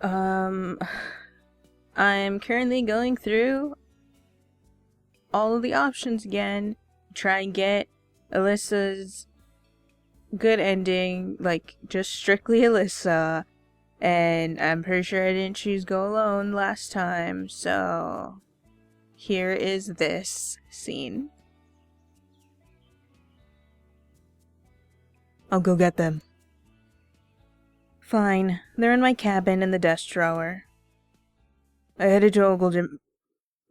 Um, I'm currently going through all of the options again, try and get Alisa's good ending, like just strictly Alisa. And I'm pretty sure I didn't choose Go Alone last time, so here is this scene. I'll go get them. Fine, they're in my cabin in the desk drawer. I headed to Olga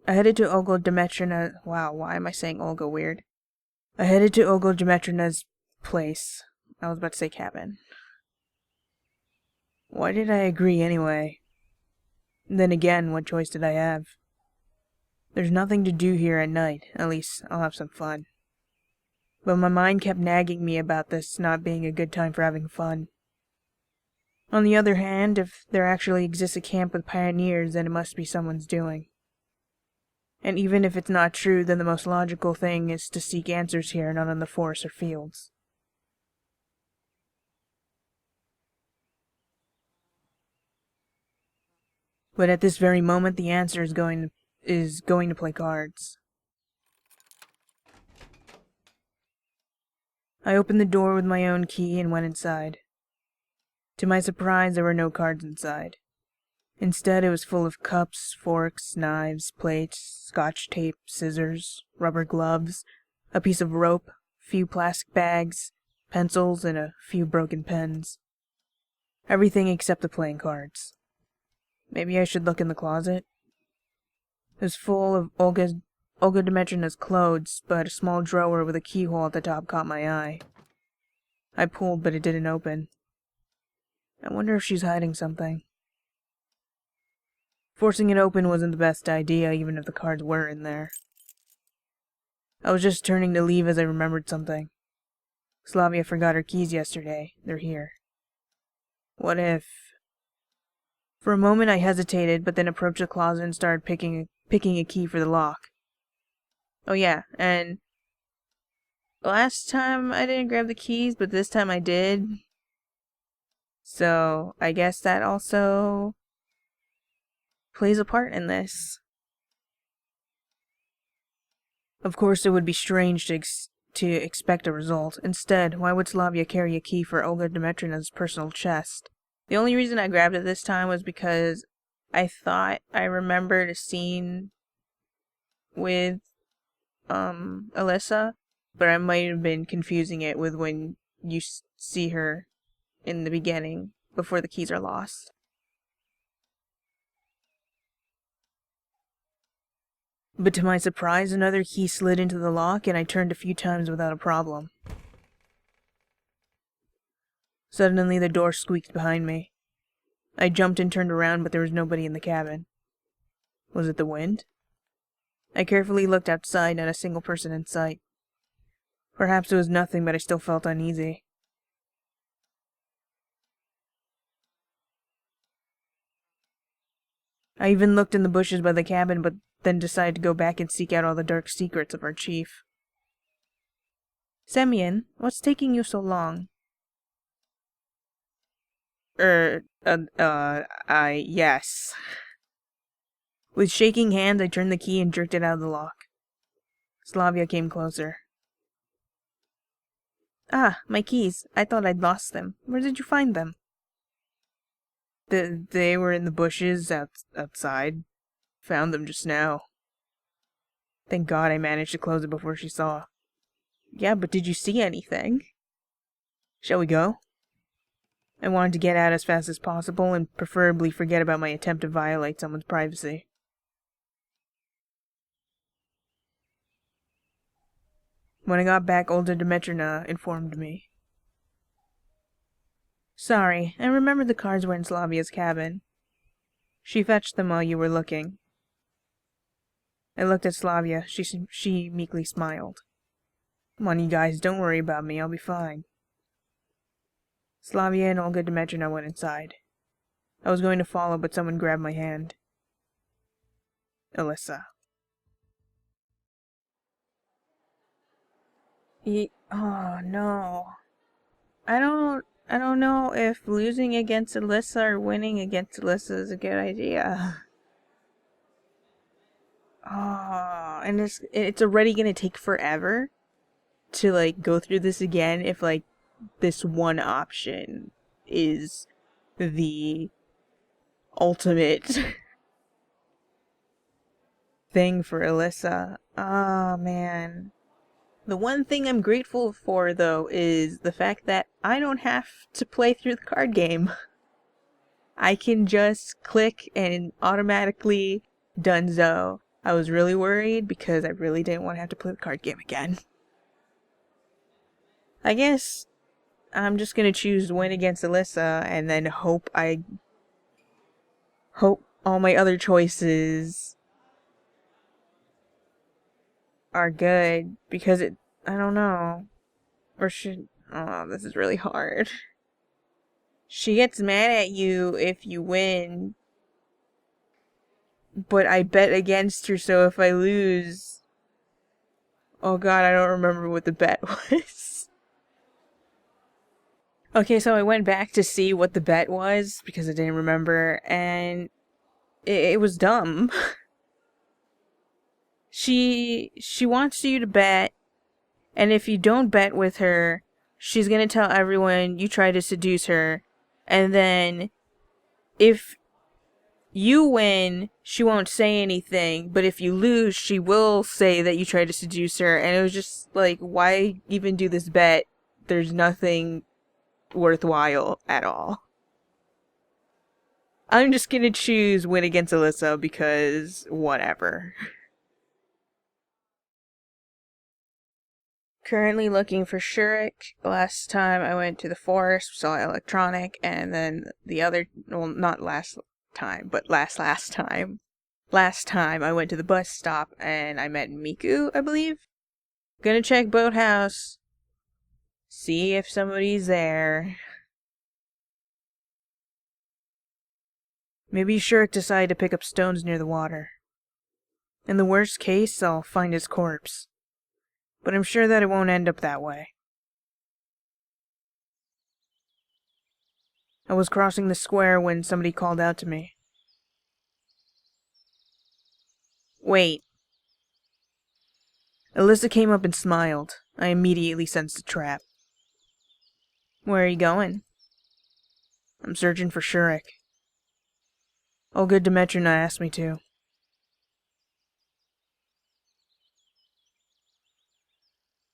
Demetrina. Wow, why am I saying Olga weird? I headed to Olga Demetrina's place. I was about to say cabin. Why did I agree anyway? Then again, what choice did I have? There's nothing to do here at night. At least, I'll have some fun. But my mind kept nagging me about this not being a good time for having fun. On the other hand, if there actually exists a camp with pioneers, then it must be someone's doing. And even if it's not true, then the most logical thing is to seek answers here, not in the forests or fields. But at this very moment, the answer is going to play cards. I opened the door with my own key and went inside. To my surprise, there were no cards inside. Instead, it was full of cups, forks, knives, plates, scotch tape, scissors, rubber gloves, a piece of rope, a few plastic bags, pencils, and a few broken pens. Everything except the playing cards. Maybe I should look in the closet? It was full of Olga Dmitrina's clothes, but a small drawer with a keyhole at the top caught my eye. I pulled, but it didn't open. I wonder if she's hiding something. Forcing it open wasn't the best idea, even if the cards were in there. I was just turning to leave as I remembered something. Slavia forgot her keys yesterday. They're here. What if... For a moment I hesitated, but then approached the closet and started picking a key for the lock. Oh yeah, and last time I didn't grab the keys, but this time I did. So I guess that also plays a part in this. Of course, it would be strange to expect a result. Instead, why would Slavia carry a key for Olga Dmitrina's personal chest? The only reason I grabbed it this time was because I thought I remembered a scene with Alisa, but I might have been confusing it with when you see her in the beginning before the keys are lost. But to my surprise, another key slid into the lock, and I turned a few times without a problem. Suddenly, the door squeaked behind me. I jumped and turned around, but there was nobody in the cabin. Was it the wind? I carefully looked outside, not a single person in sight. Perhaps it was nothing, but I still felt uneasy. I even looked in the bushes by the cabin, but then decided to go back and seek out all the dark secrets of our chief. Semyon, what's taking you so long? Yes. With shaking hands, I turned the key and jerked it out of the lock. Slavia came closer. Ah, my keys. I thought I'd lost them. Where did you find them? They were in the bushes outside. Found them just now. Thank God I managed to close it before she saw. Yeah, but did you see anything? Shall we go? I wanted to get out as fast as possible and preferably forget about my attempt to violate someone's privacy. When I got back, Olga Dmitrina informed me. Sorry, I remembered the cards were in Slavia's cabin. She fetched them while you were looking. I looked at Slavia. She meekly smiled. Come on, you guys, don't worry about me. I'll be fine. Slavia and Olga Dmitrina went inside. I was going to follow, but someone grabbed my hand. Alisa. Oh, no. I don't I don't know if losing against Alisa or winning against Alisa is a good idea. Oh, and it's already gonna take forever to, like, go through this again if, like, this one option is the ultimate thing for Alisa. Oh, man. The one thing I'm grateful for, though, is the fact that I don't have to play through the card game. I can just click and automatically donezo. I was really worried because I really didn't want to have to play the card game again. I guess I'm just gonna choose win against Alisa and then hope all my other choices are good because I don't know. Or should, oh, this is really hard. She gets mad at you if you win, but I bet against her, so if I lose, oh god, I don't remember what the bet was. Okay, so I went back to see what the bet was because I didn't remember, and it was dumb. She wants you to bet, and if you don't bet with her, she's gonna tell everyone you tried to seduce her, and then if you win, she won't say anything, but if you lose, she will say that you tried to seduce her, and it was just like, why even do this bet? There's nothing worthwhile at all. I'm just gonna choose win against Alisa because whatever. Currently looking for Shurik. Last time I went to the forest, saw electronic, and then the other, well, not last time, but last time. Last time I went to the bus stop and I met Miku, I believe. Gonna check boathouse. See if somebody's there. Maybe Shurik decided to pick up stones near the water. In the worst case, I'll find his corpse. But I'm sure that it won't end up that way. I was crossing the square when somebody called out to me. Wait. Alisa came up and smiled. I immediately sensed a trap. Where are you going? I'm searching for Shurik. Olga Demetrina asked me to.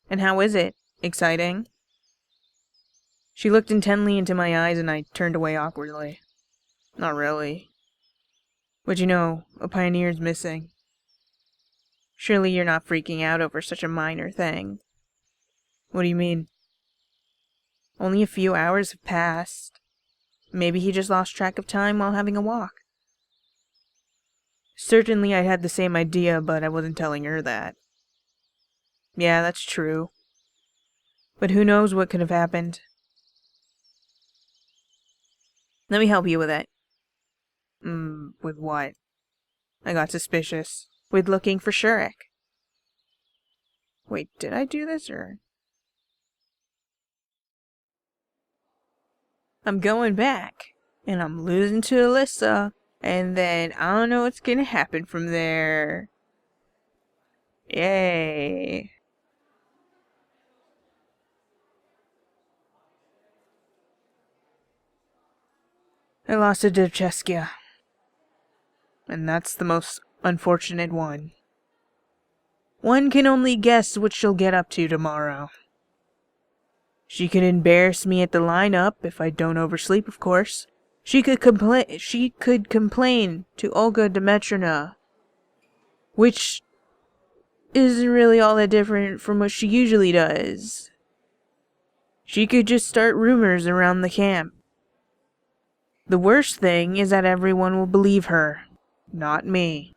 And how is it? Exciting? She looked intently into my eyes and I turned away awkwardly. Not really. But you know, a pioneer's missing. Surely you're not freaking out over such a minor thing. What do you mean? Only a few hours have passed. Maybe he just lost track of time while having a walk. Certainly I had the same idea, but I wasn't telling her that. Yeah, that's true. But who knows what could have happened. Let me help you with it. With what? I got suspicious. With looking for Shurik. Wait, did I do this or? I'm going back. And I'm losing to Alisa. And then I don't know what's gonna happen from there. Yay. I lost to Dubcheskia. And that's the most unfortunate one. One can only guess what she'll get up to tomorrow. She could embarrass me at the lineup if I don't oversleep, of course. She could complain to Olga Demetrina, which isn't really all that different from what she usually does. She could just start rumors around the camp. The worst thing is that everyone will believe her, not me.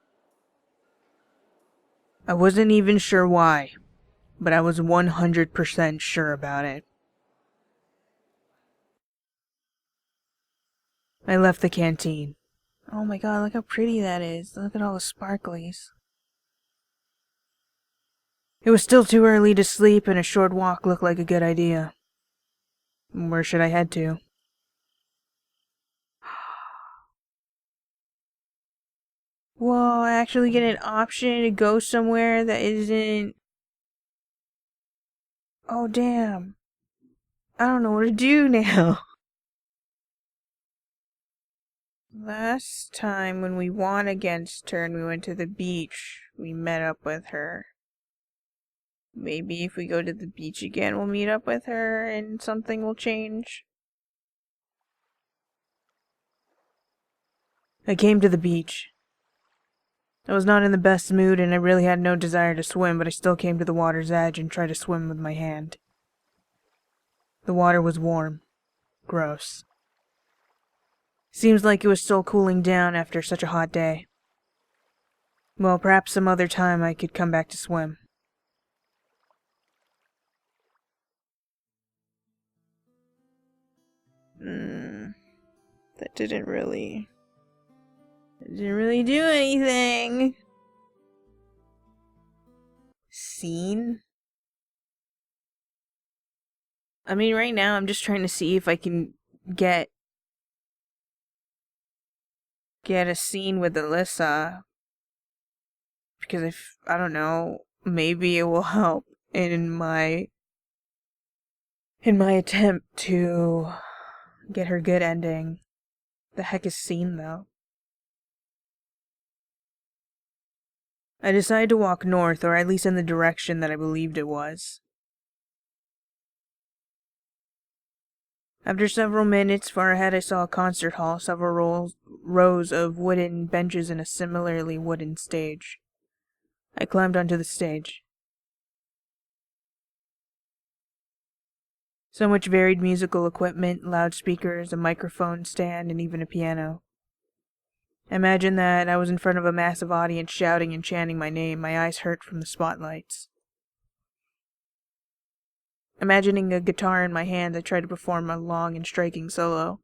I wasn't even sure why, but I was 100% sure about it. I left the canteen. Oh my god, look how pretty that is. Look at all the sparklies. It was still too early to sleep and a short walk looked like a good idea. Where should I head to? Whoa, I actually get an option to go somewhere that isn't... Oh, damn. I don't know what to do now. Last time when we won against her and we went to the beach, we met up with her. Maybe if we go to the beach again, we'll meet up with her and something will change. I came to the beach. I was not in the best mood and I really had no desire to swim, but I still came to the water's edge and tried to swim with my hand. The water was warm. Gross. Seems like it was still cooling down after such a hot day. Well, perhaps some other time I could come back to swim. That didn't really do anything. Scene? I mean, right now I'm just trying to see if I can get a scene with Alisa. Because I don't know, maybe it will help in my attempt to get her good ending. The heck is scene, though? I decided to walk north, or at least in the direction that I believed it was. After several minutes, far ahead I saw a concert hall, several rows of wooden benches and a similarly wooden stage. I climbed onto the stage. So much varied musical equipment, loudspeakers, a microphone stand, and even a piano. Imagine that I was in front of a massive audience shouting and chanting my name, my eyes hurt from the spotlights. Imagining a guitar in my hand, I tried to perform a long and striking solo.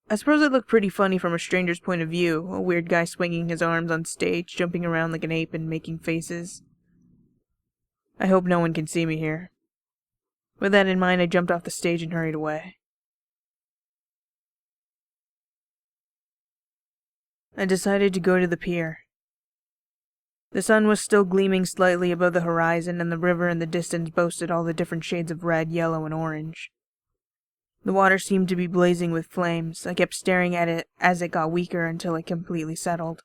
I suppose it looked pretty funny from a stranger's point of view, a weird guy swinging his arms on stage, jumping around like an ape and making faces. I hope no one can see me here. With that in mind, I jumped off the stage and hurried away. I decided to go to the pier. The sun was still gleaming slightly above the horizon, and the river in the distance boasted all the different shades of red, yellow, and orange. The water seemed to be blazing with flames. I kept staring at it as it got weaker until it completely settled.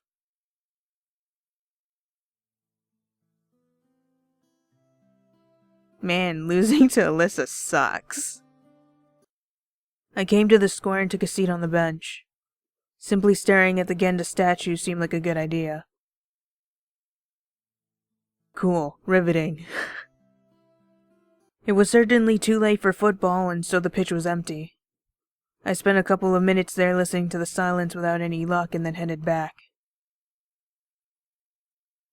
Man, losing to Alisa sucks. I came to the square and took a seat on the bench. Simply staring at the Genda statue seemed like a good idea. Cool. Riveting. It was certainly too late for football, and so the pitch was empty. I spent a couple of minutes there listening to the silence without any luck and then headed back.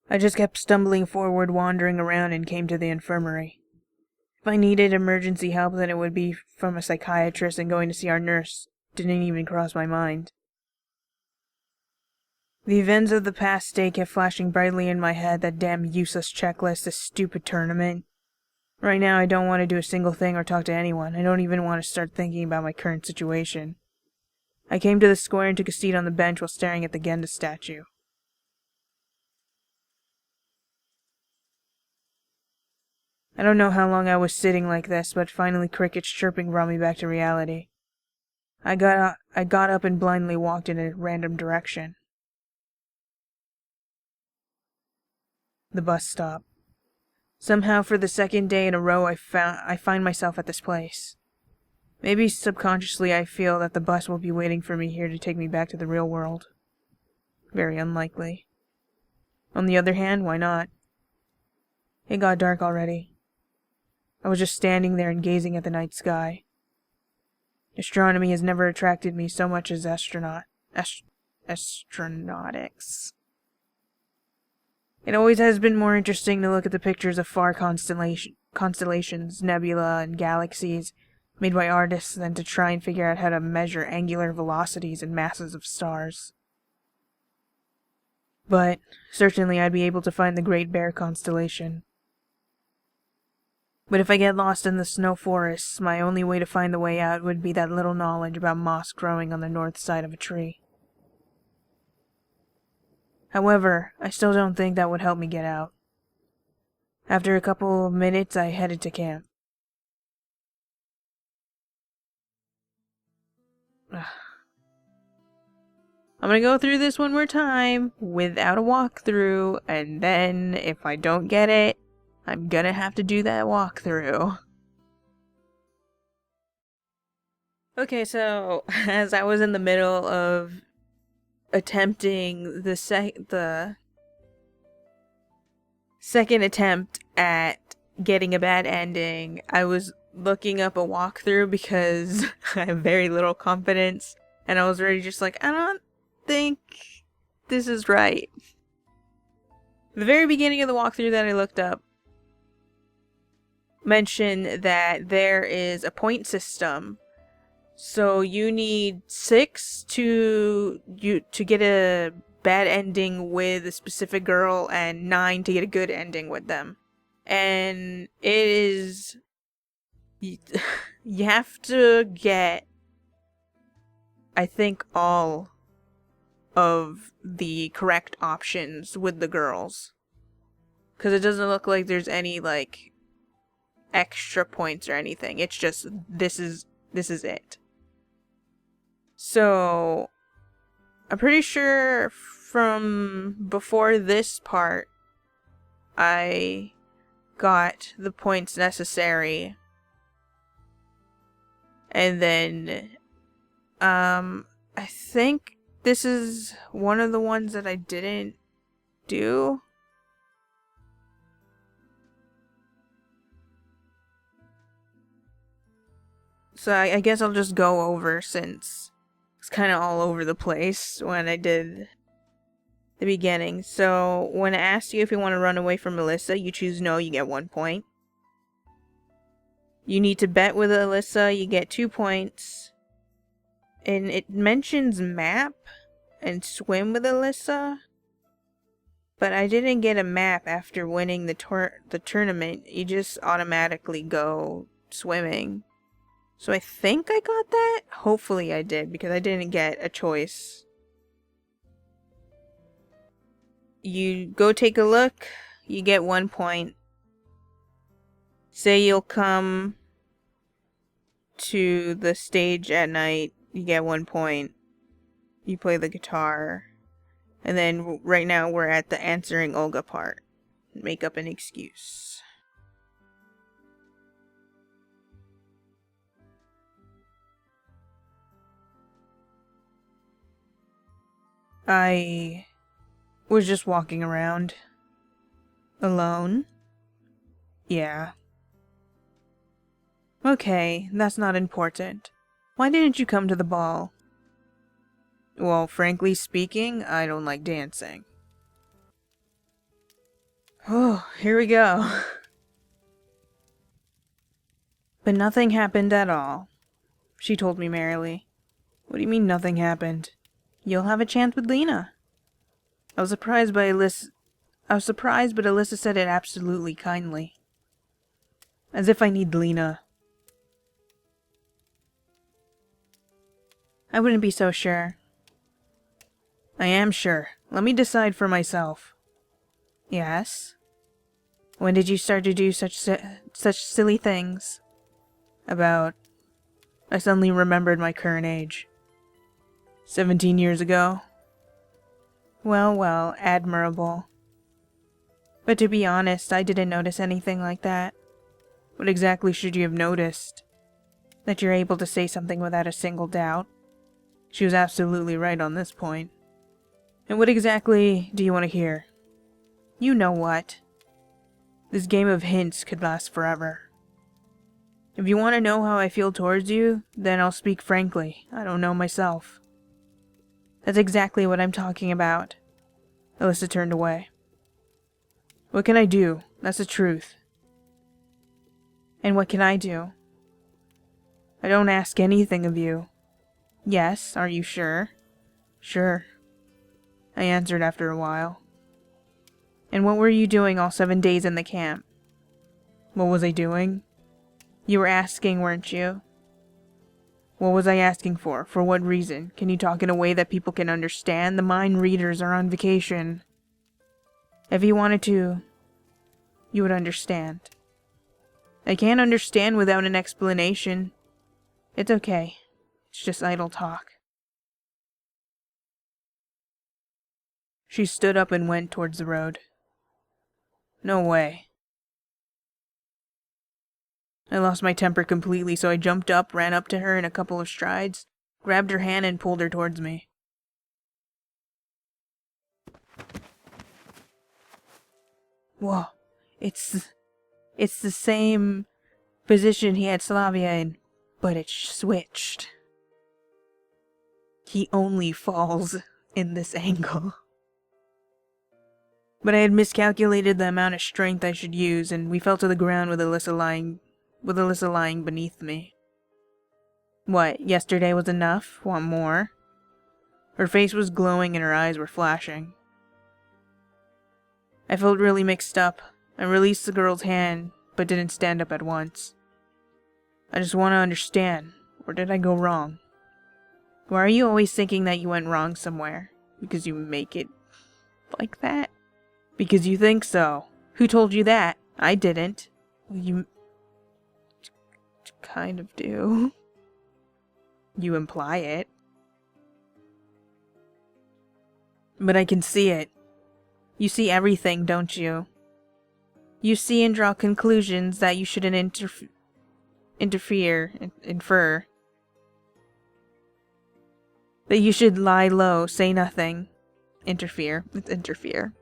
I just kept stumbling forward, wandering around, and came to the infirmary. If I needed emergency help, then it would be from a psychiatrist, and going to see our nurse didn't even cross my mind. The events of the past day kept flashing brightly in my head, that damn useless checklist, this stupid tournament. Right now, I don't want to do a single thing or talk to anyone. I don't even want to start thinking about my current situation. I came to the square and took a seat on the bench while staring at the Genda statue. I don't know how long I was sitting like this, but finally crickets chirping brought me back to reality. I got up and blindly walked in a random direction. The bus stop. Somehow, for the second day in a row, I find myself at this place. Maybe subconsciously I feel that the bus will be waiting for me here to take me back to the real world. Very unlikely. On the other hand, why not? It got dark already. I was just standing there and gazing at the night sky. Astronomy has never attracted me so much as astronautics. It always has been more interesting to look at the pictures of far constellations, nebula, and galaxies made by artists than to try and figure out how to measure angular velocities and masses of stars. But certainly I'd be able to find the Great Bear constellation. But if I get lost in the snow forests, my only way to find the way out would be that little knowledge about moss growing on the north side of a tree. However, I still don't think that would help me get out. After a couple of minutes, I headed to camp. I'm gonna go through this one more time without a walkthrough, and then if I don't get it, I'm gonna have to do that walkthrough. Okay, so as I was in the middle of attempting the second attempt at getting a bad ending, I was looking up a walkthrough because I have very little confidence, and I was already just like, I don't think this is right. The very beginning of the walkthrough that I looked up mentioned that there is a point system. So you need 6 to get a bad ending with a specific girl, and 9 to get a good ending with them. And it is... you have to get, I think, all of the correct options with the girls. Because it doesn't look like there's any, like, extra points or anything. It's just, this is it. So, I'm pretty sure from before this part, I got the points necessary. And then, I think this is one of the ones that I didn't do. So I guess I'll just go over, since it's kind of all over the place when I did the beginning. So when I asked you if you want to run away from Alisa, you choose no, you get 1 point. You need to bet with Alisa, you get 2 points. And it mentions map and swim with Alisa. But I didn't get a map after winning the tournament. You just automatically go swimming. So I think I got that? Hopefully I did, because I didn't get a choice. You go take a look, you get 1 point. Say you'll come to the stage at night, you get 1 point. You play the guitar. And then right now we're at the answering Olga part. Make up an excuse. I was just walking around. Alone? Yeah. Okay, that's not important. Why didn't you come to the ball? Well, frankly speaking, I don't like dancing. Oh, here we go. But nothing happened at all, she told me merrily. What do you mean nothing happened? You'll have a chance with Lena. I was surprised, but Alisa said it absolutely kindly. As if I need Lena. I wouldn't be so sure. I am sure. Let me decide for myself. Yes? When did you start to do such silly things? I suddenly remembered my current age. 17 years ago. Well, admirable. But to be honest, I didn't notice anything like that. What exactly should you have noticed? That you're able to say something without a single doubt. She was absolutely right on this point. And what exactly do you want to hear? You know what. This game of hints could last forever. If you want to know how I feel towards you, then I'll speak frankly. I don't know myself. That's exactly what I'm talking about. Alisa turned away. What can I do? That's the truth. And what can I do? I don't ask anything of you. Yes, are you sure? Sure, I answered after a while. And what were you doing all 7 days in the camp? What was I doing? You were asking, weren't you? What was I asking for? For what reason? Can you talk in a way that people can understand? The mind readers are on vacation. If you wanted to, you would understand. I can't understand without an explanation. It's okay. It's just idle talk. She stood up and went towards the road. No way. I lost my temper completely, so I jumped up, ran up to her in a couple of strides, grabbed her hand and pulled her towards me. Whoa, it's the same position he had Slavia in, but it's switched. He only falls in this angle. But I had miscalculated the amount of strength I should use, and we fell to the ground with Alisa lying beneath me. What, yesterday was enough? Want more? Her face was glowing and her eyes were flashing. I felt really mixed up. I released the girl's hand, but didn't stand up at once. I just want to understand. Where did I go wrong? Why are you always thinking that you went wrong somewhere? Because you make it like that? Because you think so. Who told you that? I didn't. Well, you kind of do. You imply it. But I can see it. You see everything, don't you? You see and draw conclusions that you shouldn't infer. That you should lie low, say nothing. Interfere. It's interfere.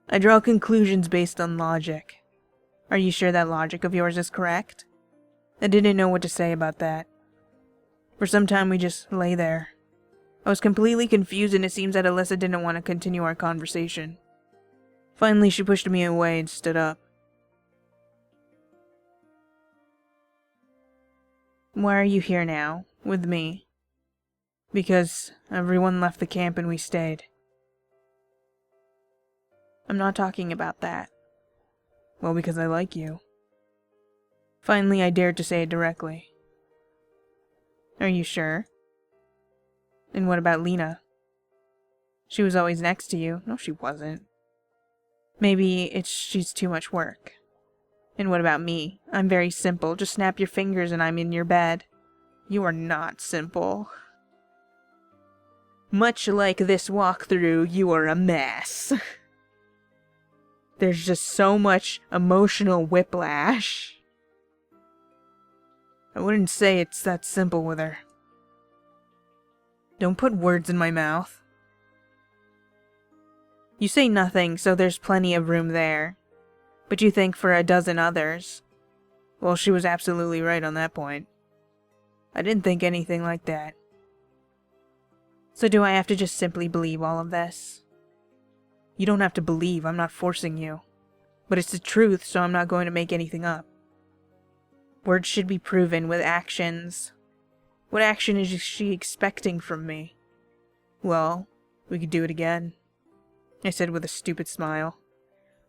I draw conclusions based on logic. Are you sure that logic of yours is correct? I didn't know what to say about that. For some time we just lay there. I was completely confused and it seems that Alisa didn't want to continue our conversation. Finally she pushed me away and stood up. Why are you here now, with me? Because everyone left the camp and we stayed. I'm not talking about that. Well, because I like you. Finally, I dared to say it directly. Are you sure? And what about Lena? She was always next to you. No, she wasn't. Maybe she's too much work. And what about me? I'm very simple. Just snap your fingers and I'm in your bed. You are not simple. Much like this walkthrough, you are a mess. There's just so much emotional whiplash. I wouldn't say it's that simple with her. Don't put words in my mouth. You say nothing, so there's plenty of room there. But you think for a dozen others. Well, she was absolutely right on that point. I didn't think anything like that. So do I have to just simply believe all of this? You don't have to believe, I'm not forcing you. But it's the truth, so I'm not going to make anything up. Words should be proven with actions. What action is she expecting from me? Well, we could do it again, I said with a stupid smile.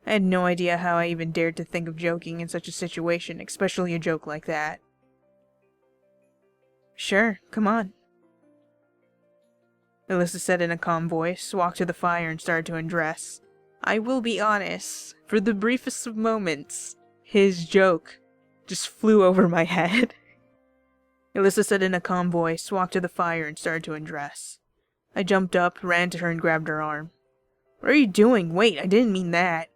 I had no idea how I even dared to think of joking in such a situation, especially a joke like that. Sure, come on. Alisa said in a calm voice, walked to the fire and started to undress. I will be honest, for the briefest of moments, his joke just flew over my head. Alisa said in a calm voice, walked to the fire and started to undress. I jumped up, ran to her and grabbed her arm. What are you doing? Wait, I didn't mean that.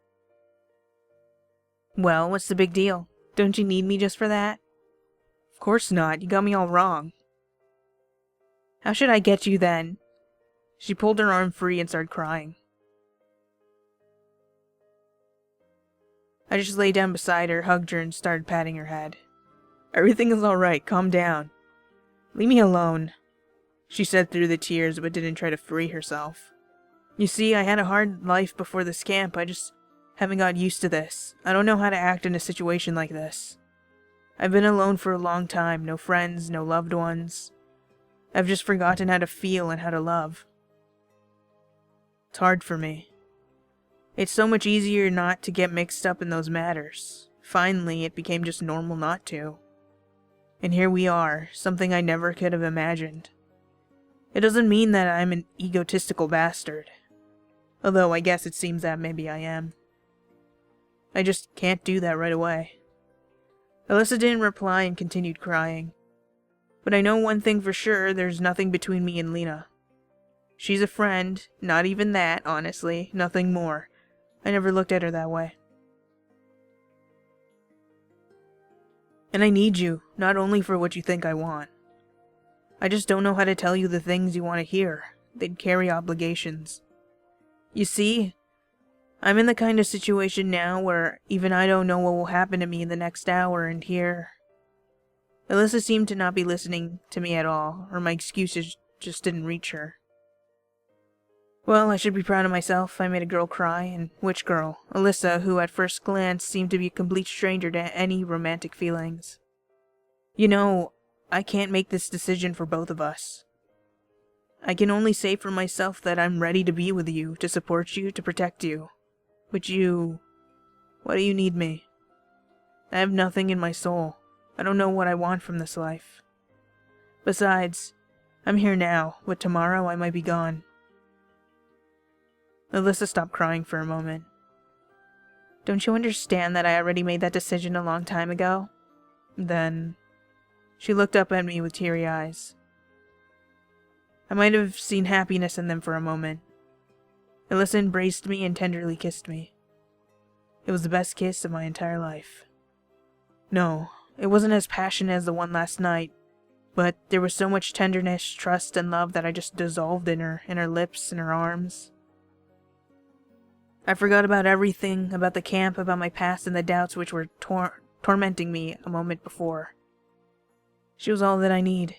Well, what's the big deal? Don't you need me just for that? Of course not, you got me all wrong. How should I get you then? She pulled her arm free and started crying. I just lay down beside her, hugged her, and started patting her head. Everything is alright, calm down. Leave me alone, she said through the tears, but didn't try to free herself. You see, I had a hard life before this camp. I just haven't got used to this. I don't know how to act in a situation like this. I've been alone for a long time, no friends, no loved ones. I've just forgotten how to feel and how to love. It's hard for me. It's so much easier not to get mixed up in those matters. Finally, it became just normal not to. And here we are, something I never could have imagined. It doesn't mean that I'm an egotistical bastard. Although I guess it seems that maybe I am. I just can't do that right away. Alisa didn't reply and continued crying. But I know one thing for sure, there's nothing between me and Lena. She's a friend, not even that, honestly, nothing more. I never looked at her that way. And I need you, not only for what you think I want. I just don't know how to tell you the things you want to hear. They'd carry obligations. You see, I'm in the kind of situation now where even I don't know what will happen to me in the next hour, and here... Alisa seemed to not be listening to me at all, or my excuses just didn't reach her. Well, I should be proud of myself. I made a girl cry, and which girl? Alisa, who at first glance seemed to be a complete stranger to any romantic feelings. You know, I can't make this decision for both of us. I can only say for myself that I'm ready to be with you, to support you, to protect you. But you... why do you need me? I have nothing in my soul. I don't know what I want from this life. Besides, I'm here now, but tomorrow I might be gone. Alisa stopped crying for a moment. Don't you understand that I already made that decision a long time ago? Then... she looked up at me with teary eyes. I might have seen happiness in them for a moment. Alisa embraced me and tenderly kissed me. It was the best kiss of my entire life. No, it wasn't as passionate as the one last night, but there was so much tenderness, trust, and love that I just dissolved in her lips, in her arms. I forgot about everything, about the camp, about my past and the doubts which were tormenting me a moment before. She was all that I need.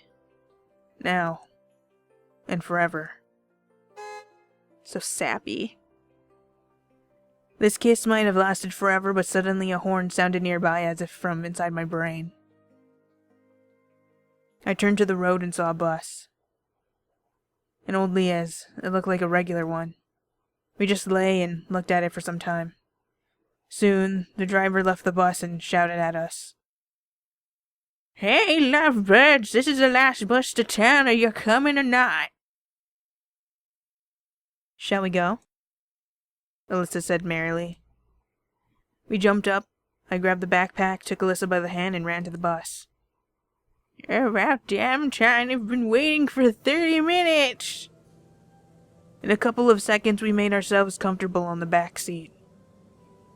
Now. And forever. So sappy. This kiss might have lasted forever, but suddenly a horn sounded nearby as if from inside my brain. I turned to the road and saw a bus. An old Lia's. It looked like a regular one. We just lay and looked at it for some time. Soon, the driver left the bus and shouted at us. Hey, lovebirds, this is the last bus to town. Are you coming or not? Shall we go? Alisa said merrily. We jumped up. I grabbed the backpack, took Alisa by the hand, and ran to the bus. You're about damn time. I've been waiting for 30 minutes. In a couple of seconds, we made ourselves comfortable on the back seat.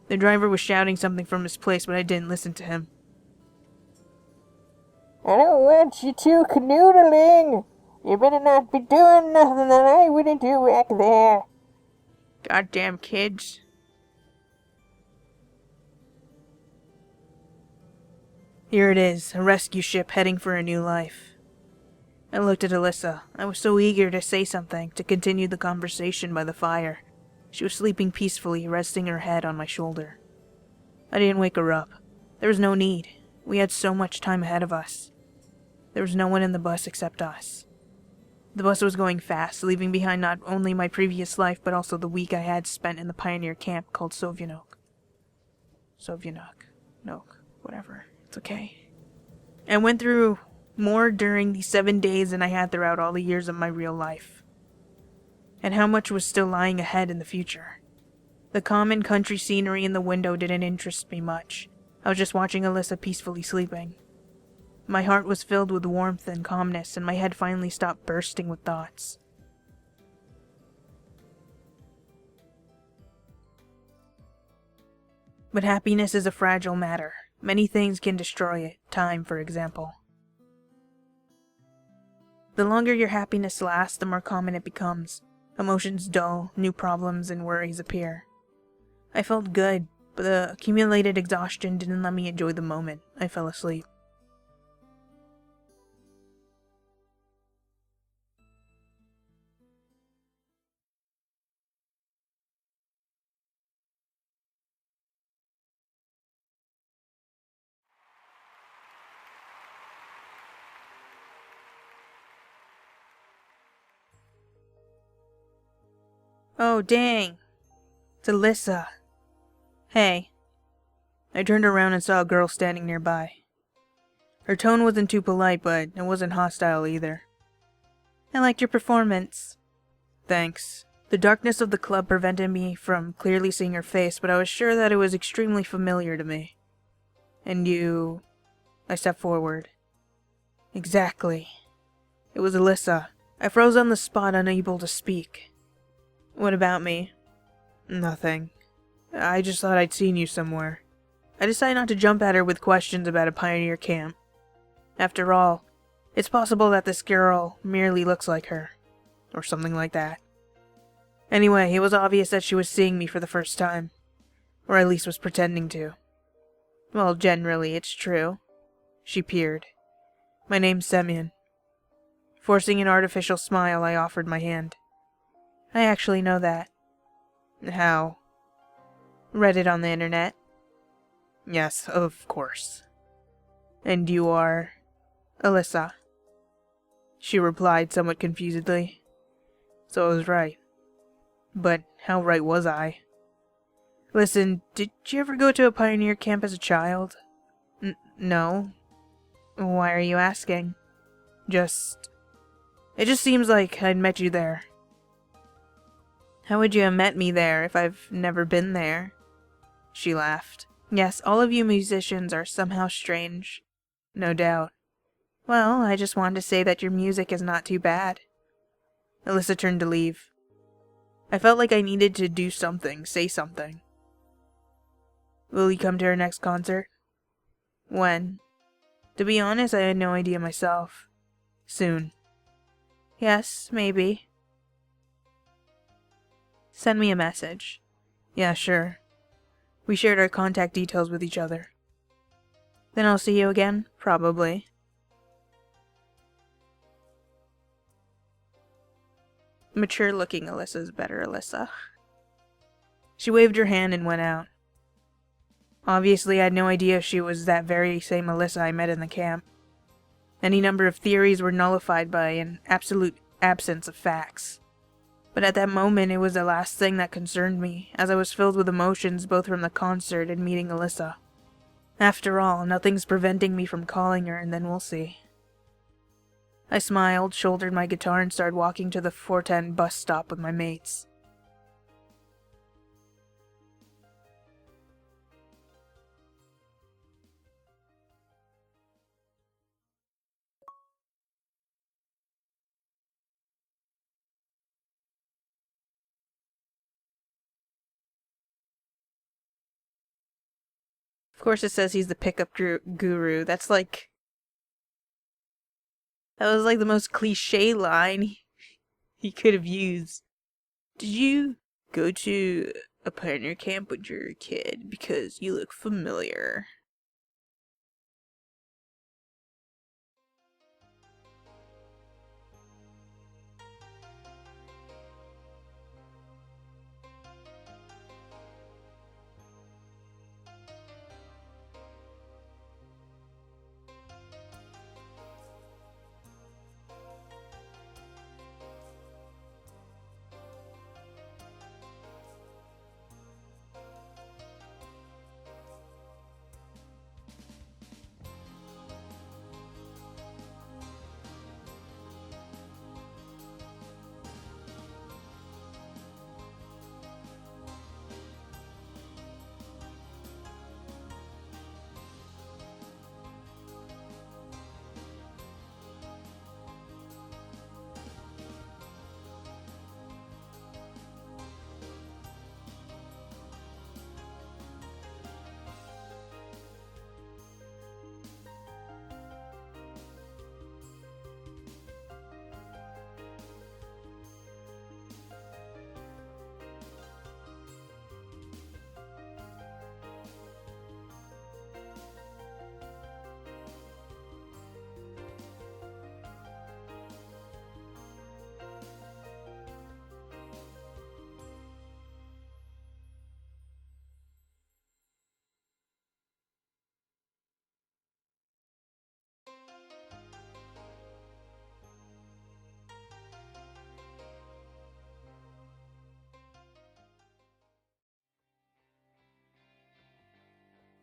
The driver was shouting something from his place, but I didn't listen to him. I don't want you two canoodling. You better not be doing nothing that I wouldn't do back there. Goddamn kids. Here it is, a rescue ship heading for a new life. I looked at Alisa. I was so eager to say something, to continue the conversation by the fire. She was sleeping peacefully, resting her head on my shoulder. I didn't wake her up. There was no need. We had so much time ahead of us. There was no one in the bus except us. The bus was going fast, leaving behind not only my previous life, but also the week I had spent in the pioneer camp called Sovyanok. Nok, whatever. It's okay. I went through more during these 7 days than I had throughout all the years of my real life. And how much was still lying ahead in the future. The common country scenery in the window didn't interest me much. I was just watching Alisa peacefully sleeping. My heart was filled with warmth and calmness, and my head finally stopped bursting with thoughts. But happiness is a fragile matter. Many things can destroy it, time for example. The longer your happiness lasts, the more common it becomes. Emotions dull, new problems and worries appear. I felt good, but the accumulated exhaustion didn't let me enjoy the moment. I fell asleep. Oh, dang. It's Alisa. Hey. I turned around and saw a girl standing nearby. Her tone wasn't too polite, but it wasn't hostile either. I liked your performance. Thanks. The darkness of the club prevented me from clearly seeing her face, but I was sure that it was extremely familiar to me. And you... I stepped forward. Exactly. It was Alisa. I froze on the spot, unable to speak. What about me? Nothing. I just thought I'd seen you somewhere. I decided not to jump at her with questions about a pioneer camp. After all, it's possible that this girl merely looks like her. Or something like that. Anyway, it was obvious that she was seeing me for the first time. Or at least was pretending to. Well, generally, it's true. She peered. My name's Semyon. Forcing an artificial smile, I offered my hand. I actually know that. How? Read it on the internet. Yes, of course. And you are... Alisa. She replied somewhat confusedly. So I was right. But how right was I? Listen, did you ever go to a pioneer camp as a child? No. Why are you asking? It just seems like I'd met you there. How would you have met me there if I've never been there? She laughed. Yes, all of you musicians are somehow strange. No doubt. Well, I just wanted to say that your music is not too bad. Alisa turned to leave. I felt like I needed to do something, say something. Will you come to our next concert? When? To be honest, I had no idea myself. Soon. Yes, maybe. Send me a message. Yeah, sure. We shared our contact details with each other. Then I'll see you again? Probably. Mature-looking Alisa's better Alisa. She waved her hand and went out. Obviously, I had no idea she was that very same Alisa I met in the camp. Any number of theories were nullified by an absolute absence of facts. But at that moment, it was the last thing that concerned me, as I was filled with emotions both from the concert and meeting Alisa. After all, nothing's preventing me from calling her, and then we'll see. I smiled, shouldered my guitar, and started walking to the 410 bus stop with my mates. Of course it says he's the pickup guru. That was like the most cliche line he could have used. Did you go to a pioneer camp when you were a kid? Because you look familiar.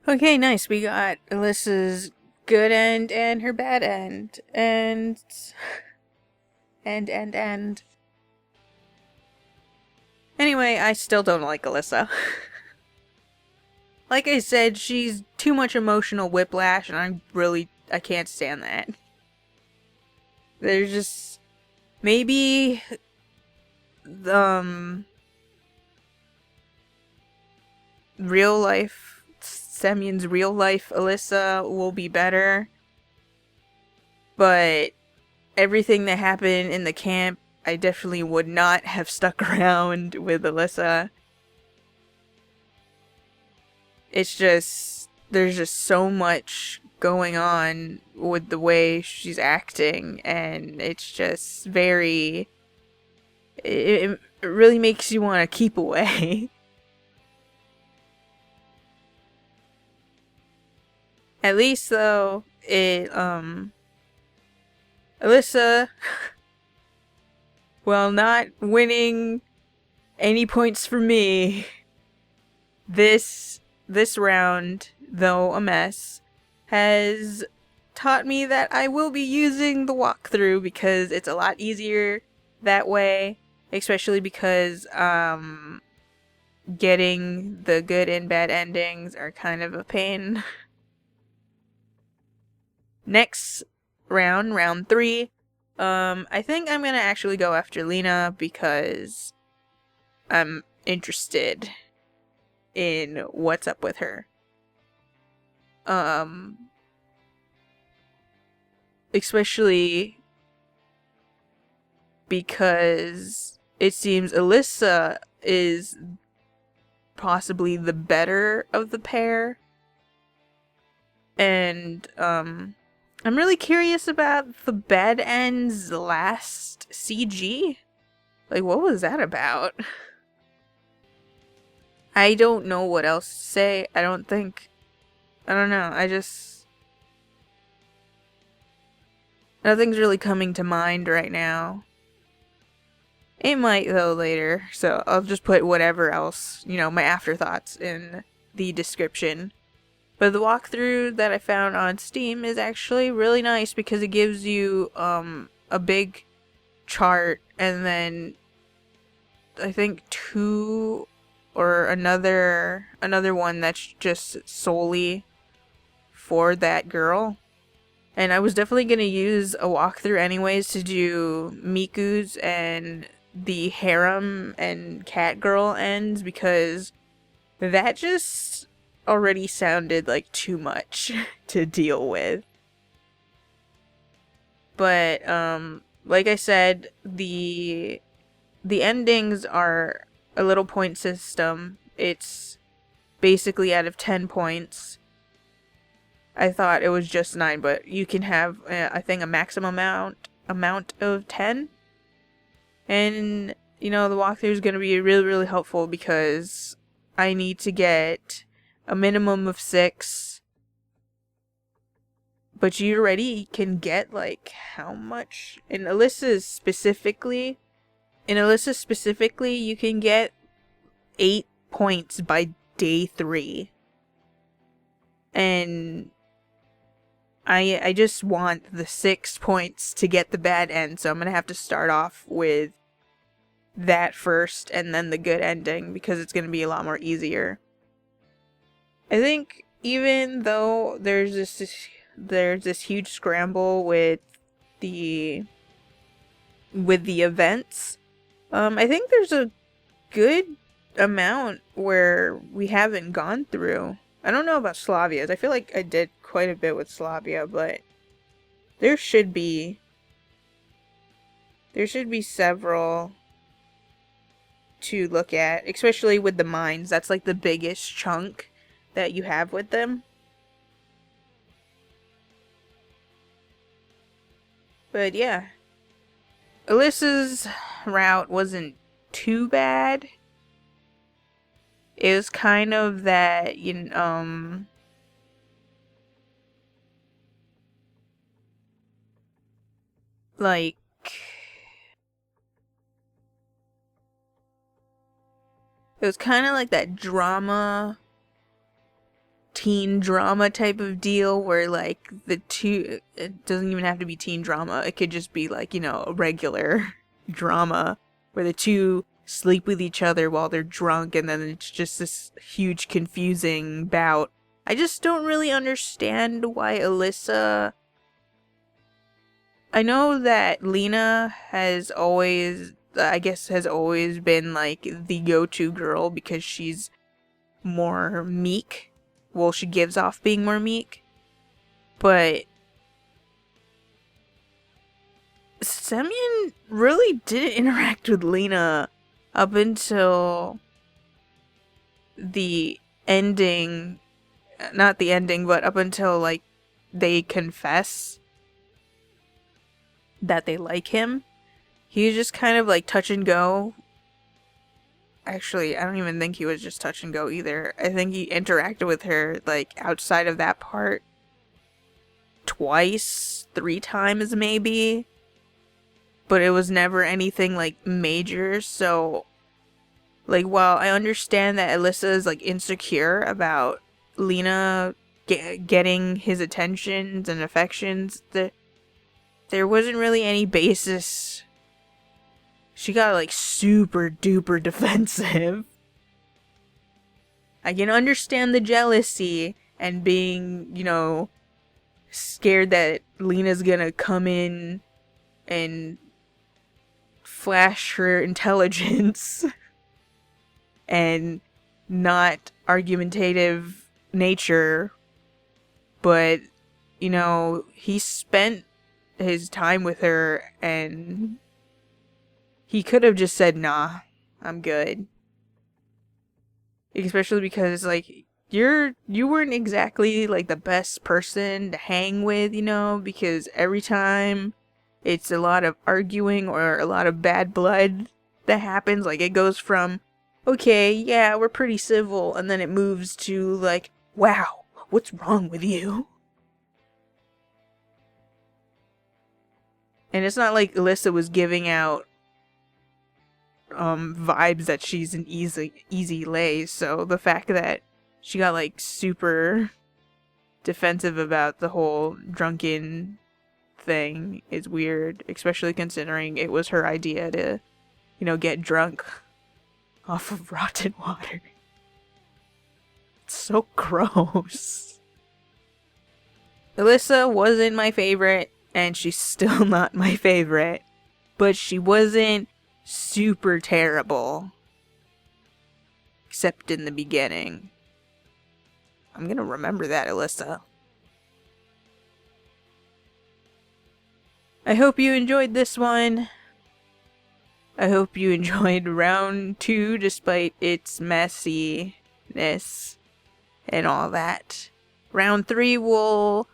Okay, nice. We got Alisa's good end and her bad end. And. Anyway, I still don't like Alisa. Like I said, she's too much emotional whiplash, and I can't stand that. There's just. Maybe. Real life. Semyon's real life Alisa will be better. But everything that happened in the camp, I definitely would not have stuck around with Alisa. It's just, there's just so much going on with the way she's acting, and it's just very, it really makes you want to keep away. At least though, Alisa, while not winning any points for me, this round, though a mess, has taught me that I will be using the walkthrough because it's a lot easier that way, especially because getting the good and bad endings are kind of a pain. Next round 3, I think I'm gonna actually go after Lena because I'm interested in what's up with her. Especially because it seems Alisa is possibly the better of the pair. And, I'm really curious about the bad end's last CG. Like, what was that about? I don't know what else to say. I don't know. Nothing's really coming to mind right now. It might, though, later. So I'll just put whatever else, my afterthoughts in the description. But the walkthrough that I found on Steam is actually really nice because it gives you a big chart and then I think 2 or another one that's just solely for that girl. And I was definitely going to use a walkthrough anyways to do Miku's and the harem and cat girl ends because that just already sounded like too much to deal with. But like I said, the endings are a little point system. It's basically out of 10 points. I thought it was just 9, but you can have I think a maximum amount of 10. And the walkthrough is going to be really, really helpful because I need to get a minimum of 6. But you already can get like how much? In Alisa specifically, you can get 8 points by day 3. And I just want the 6 points to get the bad end, so I'm gonna have to start off with that first and then the good ending because it's gonna be a lot more easier. I think even though there's this huge scramble with the events, I think there's a good amount where we haven't gone through. I don't know about Slavia's. I feel like I did quite a bit with Slavia, but there should be several to look at, especially with the mines. That's like the biggest chunk that you have with them. But yeah, Alisa's route wasn't too bad. It was kind of that, like, it was kind of like that drama teen drama type of deal where like the two, it doesn't even have to be teen drama, it could just be like, a regular drama where the two sleep with each other while they're drunk and then it's just this huge confusing bout. I just don't really understand why Alisa... I know that Lena has always been like the go-to girl because she's more meek. Well, she gives off being more meek. But Semyon really didn't interact with Lena up until the ending. Not the ending, but up until like they confess that they like him. He was just kind of like touch and go. Actually, I don't even think he was just touch and go either. I think he interacted with her, like, outside of that part twice, 3 times maybe. But it was never anything, like, major, so... Like, while I understand that Alisa is, like, insecure about Lena getting his attentions and affections, there wasn't really any basis. She got, like, super duper defensive. I can understand the jealousy and being, scared that Lena's gonna come in and flash her intelligence and not argumentative nature. But, he spent his time with her and... he could have just said, nah, I'm good. Especially because, like, you weren't exactly, like, the best person to hang with, because every time it's a lot of arguing or a lot of bad blood that happens, like, it goes from, okay, yeah, we're pretty civil, and then it moves to, like, wow, what's wrong with you? And it's not like Alisa was giving out vibes that she's an easy lay, so the fact that she got like super defensive about the whole drunken thing is weird, especially considering it was her idea to, get drunk off of rotten water. It's so gross. Alisa wasn't my favorite, and she's still not my favorite, but she wasn't super terrible. Except in the beginning. I'm gonna remember that, Alisa. I hope you enjoyed this one. I hope you enjoyed round 2 despite its messiness and all that. Round 3 will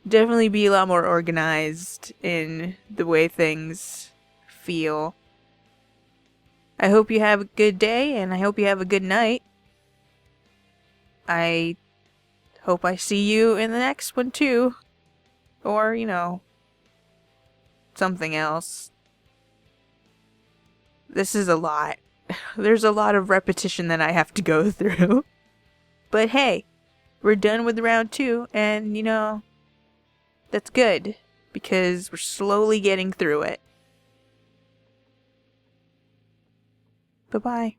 definitely be a lot more organized in the way things feel. I hope you have a good day, and I hope you have a good night. I hope I see you in the next one, too. Or, something else. This is a lot. There's a lot of repetition that I have to go through. But hey, we're done with round 2, and, that's good. Because we're slowly getting through it. Bye-bye.